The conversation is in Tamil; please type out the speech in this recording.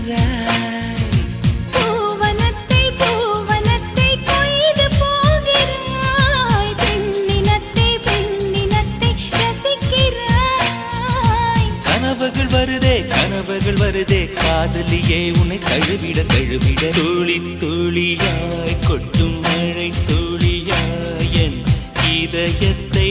நிற்கிறாய். பூவனத்தை பூவனத்தை கொய்து போகிறாய். பெண்ணினத்தை பெண்ணினத்தை ரசிக்கிறாய். கனவுகள் வருதே கனவுகள் வருதே காதலியே உன்னை தழுவிட தழுவிட. துளி துளியாய் கொட்டும் மழை துளியாய் என் இதயத்தை